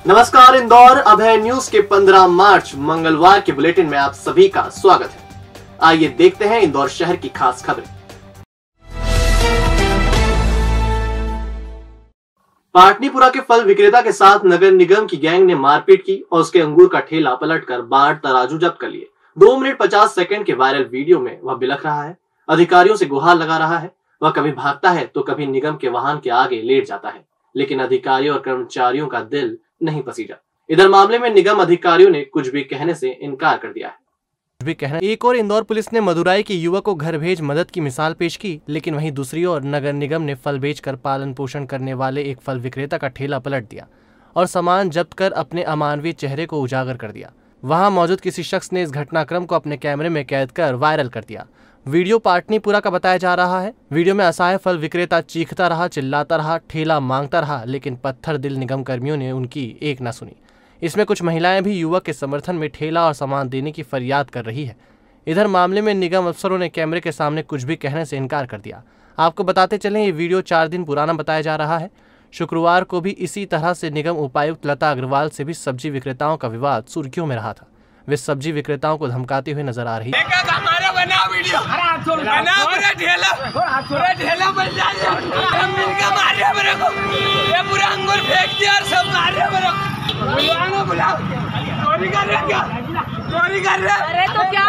नमस्कार, इंदौर अभय न्यूज के 15 मार्च मंगलवार के बुलेटिन में आप सभी का स्वागत है। आइए देखते हैं इंदौर शहर की खास खबरें। पाटनीपुरा के फल विक्रेता के साथ नगर निगम की गैंग ने मारपीट की और उसके अंगूर का ठेला पलटकर बाट तराजू जब्त कर लिए। 2 मिनट 50 सेकंड के वायरल वीडियो में वह बिलख रहा है, अधिकारियों से गुहार लगा रहा है। वह कभी भागता है तो कभी निगम के वाहन के आगे लेट जाता है, लेकिन अधिकारियों और कर्मचारियों का दिल नहीं पसीजा। इधर मामले में निगम अधिकारियों ने कुछ भी कहने से इनकार कर दिया है। एक और इंदौर पुलिस ने मदुराई के युवक को घर भेज मदद की मिसाल पेश की, लेकिन वहीं दूसरी ओर नगर निगम ने फल बेचकर पालन पोषण करने वाले एक फल विक्रेता का ठेला पलट दिया और सामान जब्त कर अपने अमानवीय चेहरे को उजागर कर दिया। वहां मौजूद किसी शख्स ने इस घटनाक्रम को अपने कैमरे में कैद कर वायरल कर दिया। वीडियो पाटनीपुरा का बताया जा रहा है। वीडियो में असहाय फल विक्रेता चीखता रहा, चिल्लाता रहा, ठेला मांगता रहा, लेकिन पत्थर दिल निगम कर्मियों ने उनकी एक न सुनी। इसमें कुछ महिलाएं भी युवक के समर्थन में ठेला और सामान देने की फरियाद कर रही है। इधर मामले में निगम अफसरों ने कैमरे के सामने कुछ भी कहने से इनकार कर दिया। आपको बताते चलें, ये वीडियो 4 दिन पुराना बताया जा रहा है। शुक्रवार को भी इसी तरह से निगम उपायुक्त लता अग्रवाल से भी सब्जी विक्रेताओं का विवाद सुर्खियों में रहा था। वे सब्जी विक्रेताओं को धमकाते हुए नजर आ रही है। अरे तो क्या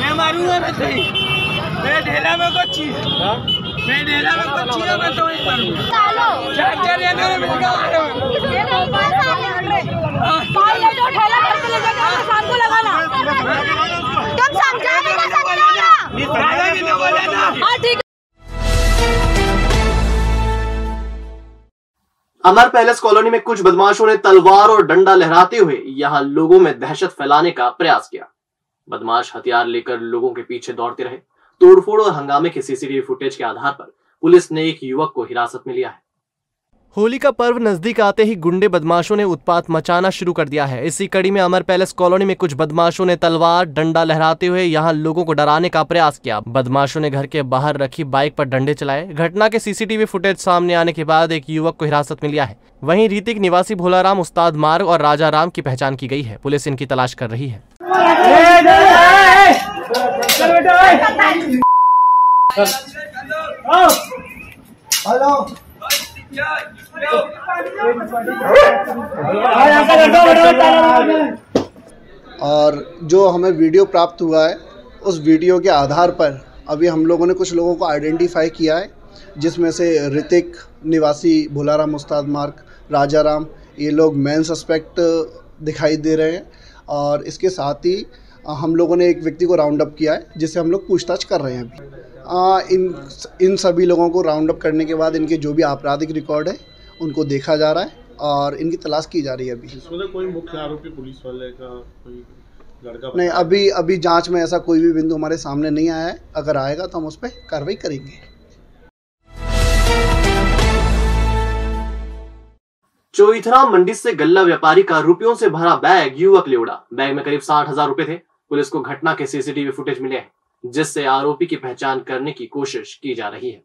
मैं मारूंगा, मैं ढेला में कुछ चीज मैं ढेला में कुछ चीज मैं तो ही मारूंगा। अमर पैलेस कॉलोनी में कुछ बदमाशों ने तलवार और डंडा लहराते हुए यहां लोगों में दहशत फैलाने का प्रयास किया। बदमाश हथियार लेकर लोगों के पीछे दौड़ते रहे। तोड़फोड़ और हंगामे के सीसीटीवी फुटेज के आधार पर पुलिस ने एक युवक को हिरासत में लिया है। होली का पर्व नजदीक आते ही गुंडे बदमाशों ने उत्पात मचाना शुरू कर दिया है। इसी कड़ी में अमर पैलेस कॉलोनी में कुछ बदमाशों ने तलवार डंडा लहराते हुए यहां लोगों को डराने का प्रयास किया। बदमाशों ने घर के बाहर रखी बाइक पर डंडे चलाए। घटना के सीसीटीवी फुटेज सामने आने के बाद एक युवक को हिरासत में लिया है। वहीं रीतिक निवासी भोलाराम उस्ताद मार्ग और राजा राम की पहचान की गई है। पुलिस इनकी तलाश कर रही है। और जो हमें वीडियो प्राप्त हुआ है, उस वीडियो के आधार पर अभी हम लोगों ने कुछ लोगों को आइडेंटिफाई किया है, जिसमें से ऋतिक निवासी भोलाराम उस्ताद मार्ग, राजा राम, ये लोग मेन सस्पेक्ट दिखाई दे रहे हैं। और इसके साथ ही हम लोगों ने एक व्यक्ति को राउंड अप किया है, जिससे हम लोग पूछताछ कर रहे हैं अभी। इन सभी लोगों को राउंड अप करने के बाद इनके जो भी आपराधिक रिकॉर्ड है उनको देखा जा रहा है और इनकी तलाश की जा रही है। अभी इसमें कोई मुख्य आरोपी पुलिस वाले का कोई लड़का नहीं, अभी जांच में ऐसा कोई भी बिंदु हमारे सामने नहीं आया है। अगर आएगा तो हम उस पर कार्रवाई करेंगे। चोइथरा मंडी से गल्ला व्यापारी का रुपयों से भरा बैग युवक ले उड़ा। बैग में करीब 60,000 रुपए थे। पुलिस को घटना के सीसीटीवी फुटेज मिले हैं, जिससे आरोपी की पहचान करने की कोशिश की जा रही है।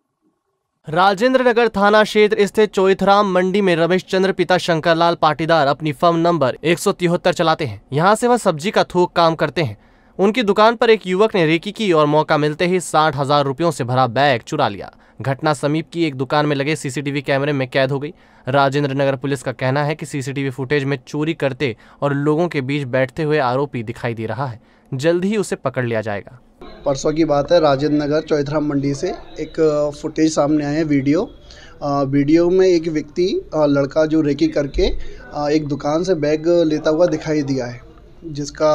राजेंद्र नगर थाना क्षेत्र स्थित चोइथराम मंडी में रमेश चंद्र पिता शंकरलाल पाटीदार अपनी फर्म नंबर 173 चलाते हैं। यहां से वह सब्जी का थोक काम करते हैं। उनकी दुकान पर एक युवक ने रेकी की और मौका मिलते ही 60,000 रुपयों से भरा बैग चुरा लिया। घटना समीप की एक दुकान में लगे सीसीटीवी कैमरे में कैद हो गई। राजेंद्र नगर पुलिस का कहना है कि सीसीटीवी फुटेज में चोरी करते और लोगों के बीच बैठते हुए आरोपी दिखाई दे रहा है। जल्द ही उसे पकड़ लिया जाएगा। परसों की बात है, राजेंद्र नगर चौथराम मंडी से एक फुटेज सामने आया है वीडियो में एक व्यक्ति लड़का जो रेकी करके एक दुकान से बैग लेता हुआ दिखाई दिया है, जिसका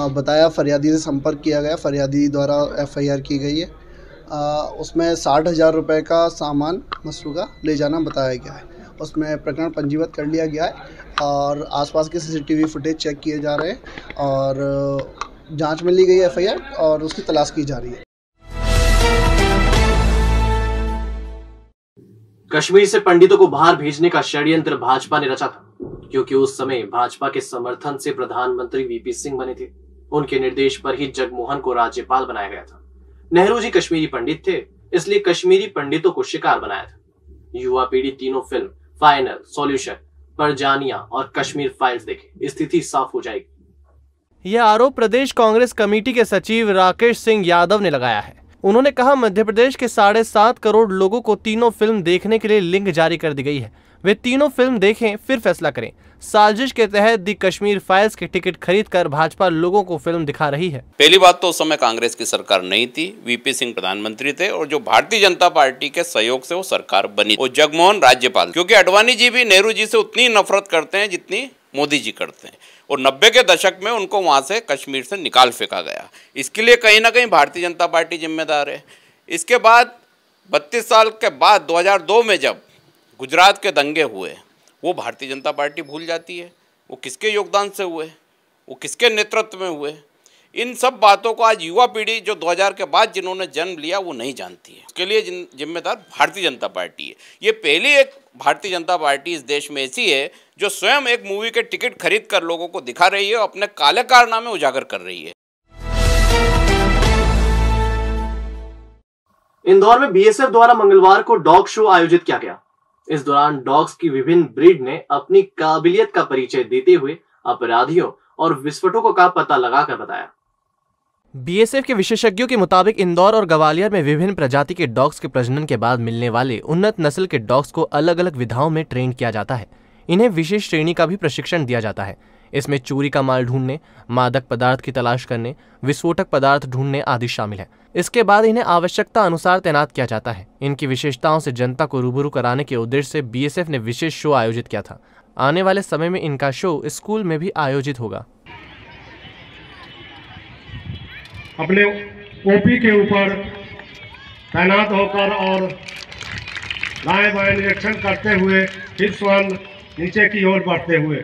बताया फरियादी से संपर्क किया गया। फरियादी द्वारा एफआईआर की गई है। उसमें 60,000 रुपये का सामान मसरूका ले जाना बताया गया है। उसमें प्रकरण पंजीबद्ध कर लिया गया है और आसपास के सीसीटीवी फुटेज चेक किए जा रहे हैं और जांच में ली गई एफआईआर और उसकी तलाश की जा रही है। कश्मीर से पंडितों को बाहर भेजने का षड्यंत्र भाजपा ने रचा था, क्योंकि उस समय भाजपा के समर्थन से प्रधानमंत्री वीपी सिंह बने थे। उनके निर्देश पर ही जगमोहन को राज्यपाल बनाया गया था। नेहरू जी कश्मीरी पंडित थे, इसलिए कश्मीरी पंडितों को शिकार बनाया था। युवा पीढ़ी तीनों फिल्म फाइनल, सॉल्यूशन, परजानिया और कश्मीर फाइल्स देखे, स्थिति साफ हो जाएगी। यह आरोप प्रदेश कांग्रेस कमेटी के सचिव राकेश सिंह यादव ने लगाया है। उन्होंने कहा, मध्य प्रदेश के 7.5 करोड़ लोगों को तीनों फिल्म देखने के लिए लिंक जारी कर दी गई है। वे तीनों फिल्म देखें फिर फैसला करें। साजिश के तहत दी कश्मीर फाइल्स के टिकट खरीदकर भाजपा लोगों को फिल्म दिखा रही है। पहली बात तो उस समय कांग्रेस की सरकार नहीं थी, वीपी सिंह प्रधानमंत्री थे और जो भारतीय जनता पार्टी के सहयोग से वो सरकार बनी, वो जगमोहन राज्यपाल, क्योंकि अडवाणी जी भी नेहरू जी से उतनी नफरत करते हैं जितनी मोदी जी करते हैं, और 90 के दशक में उनको वहाँ से कश्मीर से निकाल फेंका गया। इसके लिए कहीं ना कहीं भारतीय जनता पार्टी जिम्मेदार है। इसके बाद 32 साल के बाद 2002 में जब गुजरात के दंगे हुए, वो भारतीय जनता पार्टी भूल जाती है वो किसके योगदान से हुए, वो किसके नेतृत्व में हुए। इन सब बातों को आज युवा पीढ़ी जो 2000 के बाद जिन्होंने जन्म लिया वो नहीं जानती है। उसके लिए जिम्मेदार भारतीय जनता पार्टी है। ये पहली एक भारतीय जनता पार्टी इस देश में ऐसी है जो स्वयं एक मूवी के टिकट खरीद कर लोगों को दिखा रही है और अपने काले कारनामे उजागर कर रही है। इंदौर में बीएसएफ द्वारा मंगलवार को डॉग शो आयोजित किया गया। इस दौरान डॉग्स की विभिन्न ब्रीड ने अपनी काबिलियत का परिचय देते हुए अपराधियों और विस्फोटकों का पता लगाकर बताया। बीएसएफ के विशेषज्ञों के मुताबिक इंदौर और ग्वालियर में विभिन्न प्रजाति के डॉग्स के प्रजनन के बाद मिलने वाले उन्नत नस्ल के डॉग्स को अलग अलग विधाओं में ट्रेन किया जाता है। इन्हें विशेष श्रेणी का भी प्रशिक्षण दिया जाता है। इसमें चोरी का माल ढूंढने, मादक पदार्थ की तलाश करने, विस्फोटक पदार्थ ढूंढने आदि शामिल है। इसके बाद इन्हें आवश्यकता अनुसार तैनात किया जाता है। इनकी विशेषताओं से जनता को रूबरू कराने के उद्देश्य से बीएसएफ ने विशेष शो आयोजित किया था। आने वाले समय में इनका शो स्कूल में भी आयोजित होगा। अपने ओपी के ऊपर तैनात होकर और दाएं बाएं निरीक्षण करते हुए फिर स्वयं नीचे की ओर बढ़ते हुए,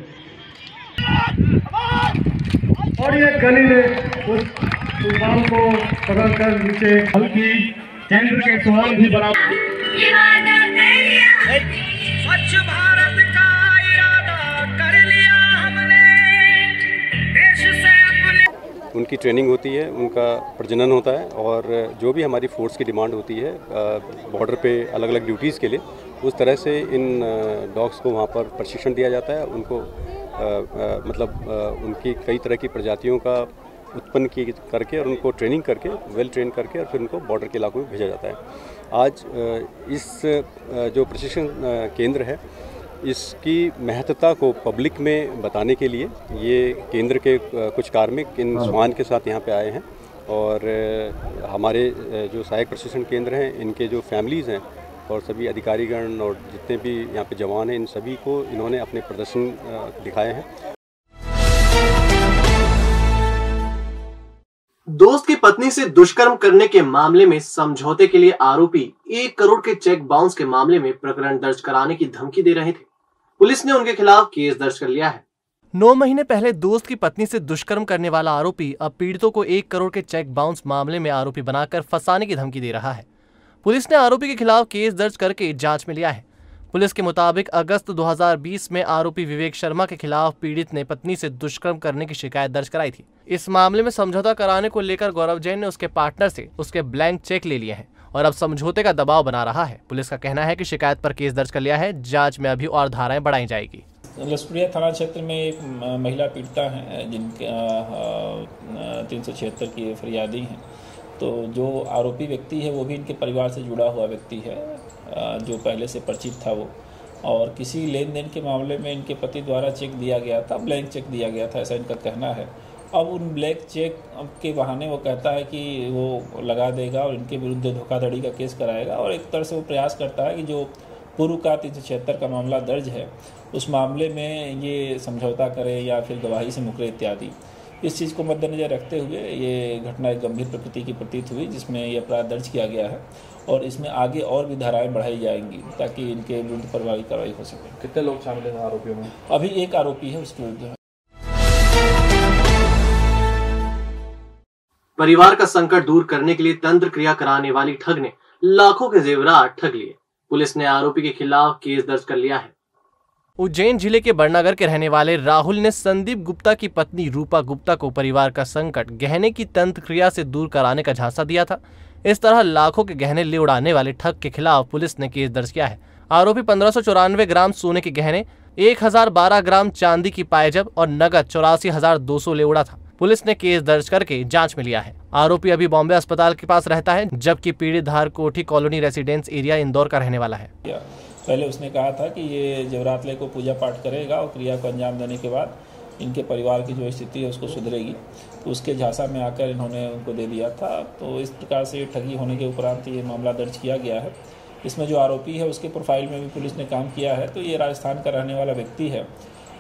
और ये गली ने उस सुल्तान को पकड़कर नीचे हल्की केंद्र के सवाल भी बना। स्वच्छ भारत का इरादा कर लिया हमने, देश से अपने। उनकी ट्रेनिंग होती है, उनका प्रजनन होता है, और जो भी हमारी फोर्स की डिमांड होती है बॉर्डर पे अलग अलग ड्यूटीज़ के लिए, उस तरह से इन डॉग्स को वहाँ पर प्रशिक्षण दिया जाता है। उनको उनकी कई तरह की प्रजातियों का उत्पन्न करके और उनको ट्रेनिंग करके, वेल ट्रेन करके, और फिर उनको बॉर्डर के इलाकों में भेजा जाता है। आज इस जो प्रशिक्षण केंद्र है, इसकी महत्ता को पब्लिक में बताने के लिए ये केंद्र के कुछ कार्मिक इन स्वान के साथ यहाँ पे आए हैं, और हमारे जो सहायक प्रशिक्षण केंद्र हैं, इनके जो फैमिलीज़ हैं और सभी अधिकारीगण और जितने भी यहाँ पे जवान हैं, इन सभी को इन्होंने अपने प्रदर्शन दिखाए हैं। दोस्त की पत्नी से दुष्कर्म करने के मामले में समझौते के लिए आरोपी 1 करोड़ के चेक बाउंस के मामले में प्रकरण दर्ज कराने की धमकी दे रहे थे। पुलिस ने उनके खिलाफ केस दर्ज कर लिया है। 9 महीने पहले दोस्त की पत्नी से दुष्कर्म करने वाला आरोपी अब पीड़ितों को 1 करोड़ के चेक बाउंस मामले में आरोपी बनाकर फंसाने की धमकी दे रहा है। पुलिस ने आरोपी के खिलाफ केस दर्ज करके जांच में लिया है। पुलिस के मुताबिक अगस्त 2020 में आरोपी विवेक शर्मा के खिलाफ पीड़ित ने पत्नी से दुष्कर्म करने की शिकायत दर्ज कराई थी। इस मामले में समझौता कराने को लेकर गौरव जैन ने उसके पार्टनर से उसके ब्लैंक चेक ले लिए हैं और अब समझौते का दबाव बना रहा है। पुलिस का कहना है कि शिकायत पर केस दर्ज कर लिया है, जांच में अभी और धाराएं बढ़ाई जाएगी। लसपुरिया थाना क्षेत्र में एक महिला पीड़िता है जिनके 376 की फरियादी हैं। तो जो आरोपी व्यक्ति है वो भी इनके परिवार से जुड़ा हुआ व्यक्ति है, जो पहले से परिचित था वो, और किसी लेन देन के मामले में इनके पति द्वारा चेक दिया गया था, ब्लैंक चेक दिया गया था, ऐसा इनका कहना है। अब उन ब्लैंक चेक के बहाने वो कहता है कि वो लगा देगा और इनके विरुद्ध धोखाधड़ी का केस कराएगा, और एक तरह से वो प्रयास करता है कि जो पूर्व का 376 का मामला दर्ज है उस मामले में ये समझौता करे या फिर गवाही से मुकरे इत्यादि। इस चीज़ को मद्देनजर रखते हुए ये घटना एक गंभीर प्रकृति की प्रतीत हुई, जिसमें ये अपराध दर्ज किया गया है और इसमें आगे और भी धाराएं बढ़ाई जाएंगी ताकि इनके विरुद्ध प्रभावी कार्रवाई हो सके। कितने लोग शामिल हैं आरोपियों में? अभी एक आरोपी है, उसके विरुद्ध। परिवार का संकट दूर करने के लिए तंत्र क्रिया कराने वाली ठग ने लाखों के जेवरात ठग लिए। पुलिस ने आरोपी के खिलाफ केस दर्ज कर लिया है। उज्जैन जिले के बड़नगर के रहने वाले राहुल ने संदीप गुप्ता की पत्नी रूपा गुप्ता को परिवार का संकट गहने की तंत्र क्रिया से दूर कराने का झांसा दिया था। इस तरह लाखों के गहने ले उड़ाने वाले ठग के खिलाफ पुलिस ने केस दर्ज किया है। आरोपी 1594 ग्राम सोने के गहने, 1012 ग्राम चांदी की पायजब और नगद 84,200 ले उड़ा था। पुलिस ने केस दर्ज करके जांच में लिया है। आरोपी अभी बॉम्बे अस्पताल के पास रहता है, जबकि पीड़ित धार कोठी कॉलोनी रेसिडेंस एरिया इंदौर का रहने वाला है। पहले उसने कहा था कि ये जवरातले को पूजा पाठ करेगा और क्रिया को अंजाम देने के बाद इनके परिवार की जो स्थिति है उसको सुधरेगी, तो उसके झांसा में आकर इन्होंने उनको दे दिया था। तो इस प्रकार से ठगी होने के उपरांत ये मामला दर्ज किया गया है। इसमें जो आरोपी है उसके प्रोफाइल में भी पुलिस ने काम किया है। तो ये राजस्थान का रहने वाला व्यक्ति है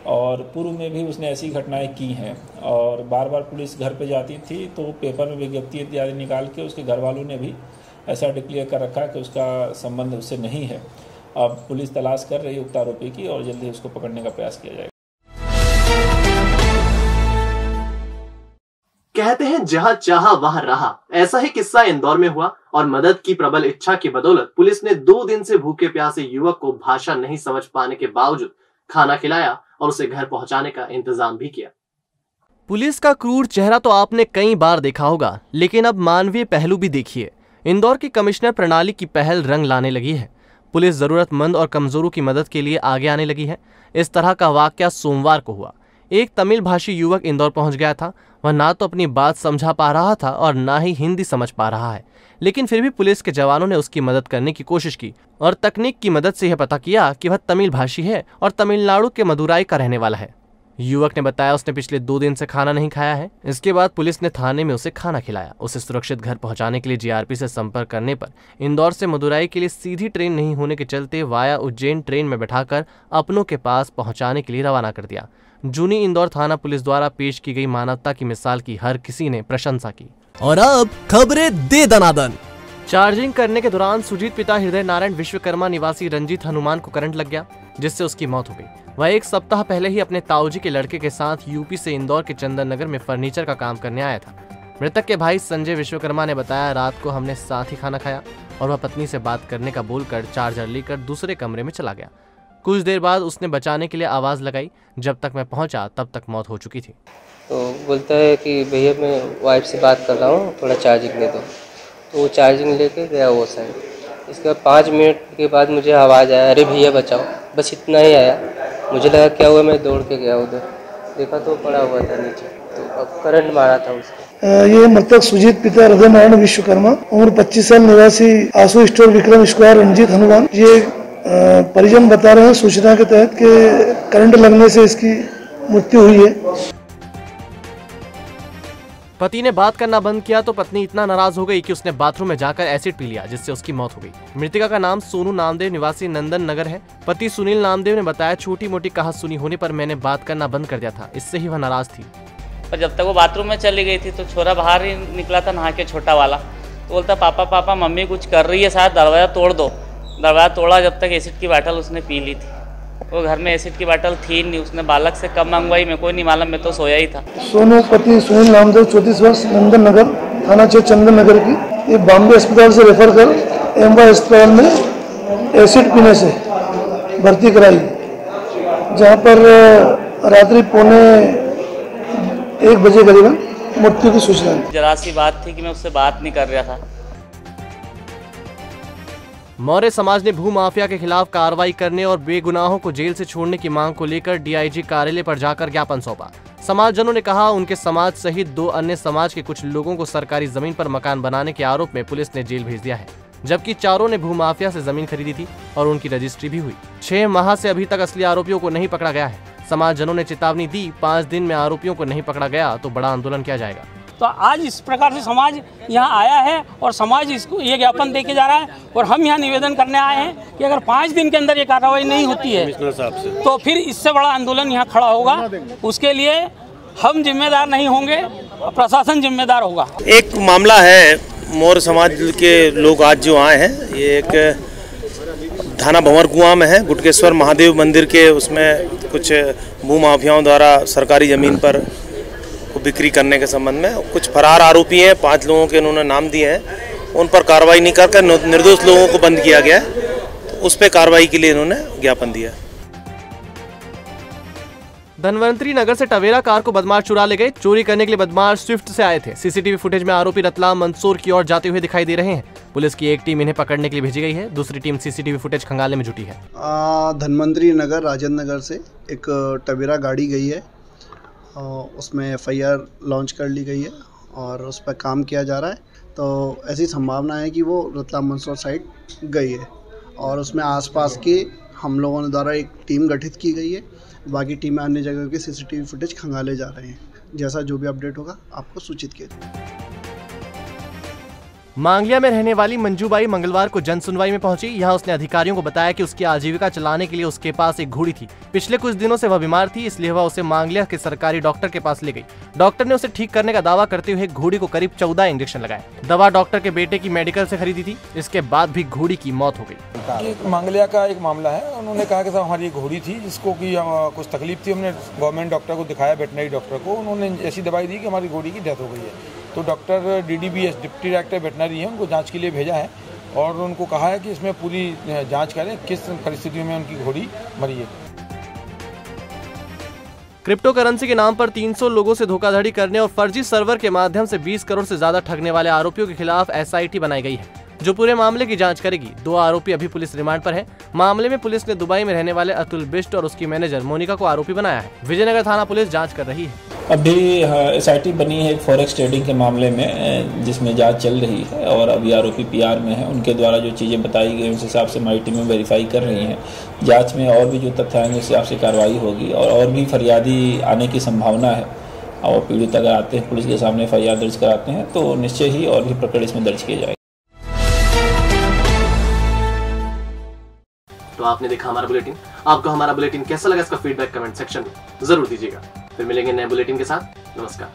और पूर्व में भी उसने ऐसी घटनाएं की हैं और बार बार पुलिस घर पे जाती थी तो पेपर में विज्ञप्ति इत्यादि निकाल के उसके घर वालों ने भी ऐसा डिक्लेयर कर रखा कि उसका संबंध उससे नहीं है। अब पुलिस तलाश कर रही है उक्त आरोपी की और जल्दी उसको पकड़ने का प्रयास किया जाएगा। कहते हैं जहां चाहा वहां रहा, ऐसा ही किस्सा इंदौर में हुआ और मदद की प्रबल इच्छा की बदौलत पुलिस ने 2 दिन से भूखे प्यासे युवक को भाषा नहीं समझ पाने के बावजूद खाना खिलाया और उसे घर पहुंचाने का इंतजाम भी किया। पुलिस का क्रूर चेहरा तो आपने कई बार देखा होगा, लेकिन अब मानवीय पहलू भी देखिए। इंदौर की कमिश्नर प्रणाली की पहल रंग लाने लगी है। पुलिस जरूरतमंद और कमजोरों की मदद के लिए आगे आने लगी है। इस तरह का वाकया सोमवार को हुआ। एक तमिल भाषी युवक इंदौर पहुंच गया था। वह ना तो अपनी बात समझा पा रहा था और ना ही हिंदी समझ पा रहा है, लेकिन फिर भी पुलिस के जवानों ने उसकी मदद करने की कोशिश की और तकनीक की मदद से यह पता किया कि वह तमिल भाषी है और तमिलनाडु के मदुराई का रहने वाला है। युवक ने बताया उसने पिछले 2 दिन से खाना नहीं खाया है। इसके बाद पुलिस ने थाने में उसे खाना खिलाया। उसे सुरक्षित घर पहुंचाने के लिए जीआरपी से संपर्क करने पर इंदौर से मदुराई के लिए सीधी ट्रेन नहीं होने के चलते वाया उज्जैन ट्रेन में बैठाकर अपनों के पास पहुंचाने के लिए रवाना कर दिया। जूनी इंदौर थाना पुलिस द्वारा पेश की गई मानवता की मिसाल की हर किसी ने प्रशंसा की। और अब खबरें दे दनादन। चार्जिंग करने के दौरान सुजीत पिता हृदय नारायण विश्वकर्मा निवासी रंजीत हनुमान को करंट लग गया, जिससे उसकी मौत हो गई। वह 1 सप्ताह पहले ही अपने ताऊजी के लड़के के साथ यूपी से इंदौर के चंदन नगर में फर्नीचर का काम करने आया था। मृतक के भाई संजय विश्वकर्मा ने बताया, रात को हमने साथ ही खाना खाया और वह पत्नी से बात करने का बोलकर चार्जर लेकर दूसरे कमरे में चला गया। कुछ देर बाद उसने बचाने के लिए आवाज लगाई। जब तक मैं पहुंचा तब तक मौत हो चुकी थी। तो बोलता है कि भैया मैं वाइफ से बात कर रहा हूँ, थोड़ा चार्जिंग दे दो। तो वो चार्जिंग लेके गया वो साइड। इसके बाद 5 मिनट के बाद मुझे आवाज़ आया, अरे भैया बचाओ। बस इतना ही आया। मुझे लगा क्या हुआ, मैं दौड़ के गया उधर, देखा तो पड़ा हुआ था नीचे, तो अब करंट मारा था उसको। ये मृतक सुजीत पिता हृदय नारायण विश्वकर्मा, उम्र 25 साल, निवासी आशु स्टोर विक्रम स्क्वायर, रंजीत हनुमान। ये परिजन बता रहे हैं सूचना के तहत कि करंट लगने से इसकी मृत्यु हुई है। पति ने बात करना बंद किया तो पत्नी इतना नाराज हो गई कि उसने बाथरूम में जाकर एसिड पी लिया, जिससे उसकी मौत हो गई। मृतका का नाम सोनू नामदेव निवासी नंदन नगर है। पति सुनील नामदेव ने बताया, छोटी मोटी कहा सुनी होने पर मैंने बात करना बंद कर दिया था, इससे ही वह नाराज थी। पर जब तक वो बाथरूम में चली गई थी तो छोरा बाहर ही निकला था नहा के, छोटा वाला। तो बोलता पापा पापा मम्मी कुछ कर रही है, शायद दरवाजा तोड़ दो। दरवाजा तोड़ा, जब तक एसिड की बाटल उसने पी ली थी। वो घर में एसिड की बाटल थी नहीं, उसने बालक से कम मंगवाई, मेरे को नहीं मालूम, मैं तो सोया ही था। सोनू पति सुनील नामदेव 34 वर्ष, नंदन नगर थाना क्षेत्र चंदन नगर की। ये बॉम्बे अस्पताल से रेफर कर एमवाई अस्पताल में एसिड पीने से भर्ती कराई, जहाँ पर रात्रि 1:45 बजे करीबन मृत्यु की सूचना। जरा सी बात थी कि मैं उससे बात नहीं कर रहा था। मौर्य समाज ने भूमाफिया के खिलाफ कार्रवाई करने और बेगुनाहों को जेल से छोड़ने की मांग को लेकर डीआईजी कार्यालय पर जाकर ज्ञापन सौंपा। समाजजनों ने कहा, उनके समाज सहित 2 अन्य समाज के कुछ लोगों को सरकारी जमीन पर मकान बनाने के आरोप में पुलिस ने जेल भेज दिया है, जबकि 4 ने भूमाफिया से जमीन खरीदी थी और उनकी रजिस्ट्री भी हुई। 6 माह से अभी तक असली आरोपियों को नहीं पकड़ा गया है। समाजजनों ने चेतावनी दी, 5 दिन में आरोपियों को नहीं पकड़ा गया तो बड़ा आंदोलन किया जाएगा। तो आज इस प्रकार से समाज यहाँ आया है और समाज इसको ये ज्ञापन दे के जा रहा है और हम यहाँ निवेदन करने आए हैं कि अगर 5 दिन के अंदर ये कार्रवाई नहीं होती है तो फिर इससे बड़ा आंदोलन यहाँ खड़ा होगा। उसके लिए हम जिम्मेदार नहीं होंगे, प्रशासन जिम्मेदार होगा। एक मामला है, मौर्य समाज के लोग आज जो आए हैं, ये एक थाना भंवर कुआं में है, गुटकेश्वर महादेव मंदिर के, उसमें कुछ भूमाफियाओं द्वारा सरकारी ज़मीन पर बिक्री करने के संबंध में कुछ फरार आरोपी हैं। 5 लोगों के उन्होंने नाम दिए हैं, उन पर कार्रवाई नहीं करके निर्दोष लोगों को बंद किया गया, तो उस पर कार्रवाई के लिए इन्होंने ज्ञापन दिया। धनवंतरी नगर से टवेरा कार को बदमाश चुरा ले गए। चोरी करने के लिए बदमाश स्विफ्ट से आए थे। सीसीटीवी फुटेज में आरोपी रतलाम मंदसौर की ओर जाते हुए दिखाई दे रहे हैं। पुलिस की एक टीम इन्हें पकड़ने के लिए भेजी गई है, दूसरी टीम सीसीटीवी फुटेज खंगालने में जुटी है। धनवंतरी नगर राजेंद्र नगर से एक टवेरा गाड़ी गई है, उसमें FIR लॉन्च कर ली गई है और उस पर काम किया जा रहा है। तो ऐसी संभावना है कि वो रतलाम मंदसौर साइड गई है और उसमें आसपास के हम लोगों द्वारा एक टीम गठित की गई है। बाकी टीमें अन्य जगह के सीसीटीवी फुटेज खंगाले जा रहे हैं। जैसा जो भी अपडेट होगा आपको सूचित किया जाएगा। मांगलिया में रहने वाली मंजूबाई मंगलवार को जन सुनवाई में पहुंची। यहां उसने अधिकारियों को बताया कि उसकी आजीविका चलाने के लिए उसके पास एक घोड़ी थी। पिछले कुछ दिनों से वह बीमार थी, इसलिए वह उसे मांगलिया के सरकारी डॉक्टर के पास ले गई। डॉक्टर ने उसे ठीक करने का दावा करते हुए घोड़ी को करीब 14 इंजेक्शन लगाए। दवा डॉक्टर के बेटे की मेडिकल से खरीदी थी। इसके बाद भी घोड़ी की मौत हो गई। मांगलिया का एक मामला है। उन्होंने कहा कि साहब हमारी एक घोड़ी थी जिसको कि कुछ तकलीफ थी। हमने गवर्नमेंट डॉक्टर को दिखाया, वेटनरी डॉक्टर को। उन्होंने ऐसी दवाई दी कि हमारी घोड़ी की डेथ हो गई है। तो doctor DDBS deputy director veterinary है, उनको जांच के लिए भेजा है और उनको कहा है कि इसमें पूरी जांच करें किस परिस्थितियों में उनकी घोड़ी मरी है। क्रिप्टो करेंसी के नाम पर 300 लोगों से धोखाधड़ी करने और फर्जी सर्वर के माध्यम से 20 करोड़ से ज्यादा ठगने वाले आरोपियों के खिलाफ SIT बनाई गई है, जो पूरे मामले की जांच करेगी। 2 आरोपी अभी पुलिस रिमांड पर हैं। मामले में पुलिस ने दुबई में रहने वाले अतुल बिष्ट और उसकी मैनेजर मोनिका को आरोपी बनाया है। विजयनगर थाना पुलिस जांच कर रही है। अभी SIT बनी है एक फॉरेक्स ट्रेडिंग के मामले में, जिसमें जांच चल रही है और अभी आरोपी PR में है। उनके द्वारा जो चीज़ें बताई गई उस हिसाब से हमारी टीमें वेरीफाई कर रही हैं। जांच में और भी जो तथ्य आएंगे उस हिसाब से कार्रवाई होगी और भी फरियादी आने की संभावना है। और पीड़ित अगर आते हैं पुलिस के सामने FIR दर्ज कराते हैं तो निश्चय ही और भी प्रकरण इसमें दर्ज किए जाएंगे। तो आपने देखा हमारा बुलेटिन। आपको हमारा बुलेटिन कैसा लगा, इसका फीडबैक कमेंट सेक्शन में जरूर दीजिएगा। फिर मिलेंगे नए बुलेटिन के साथ। नमस्कार।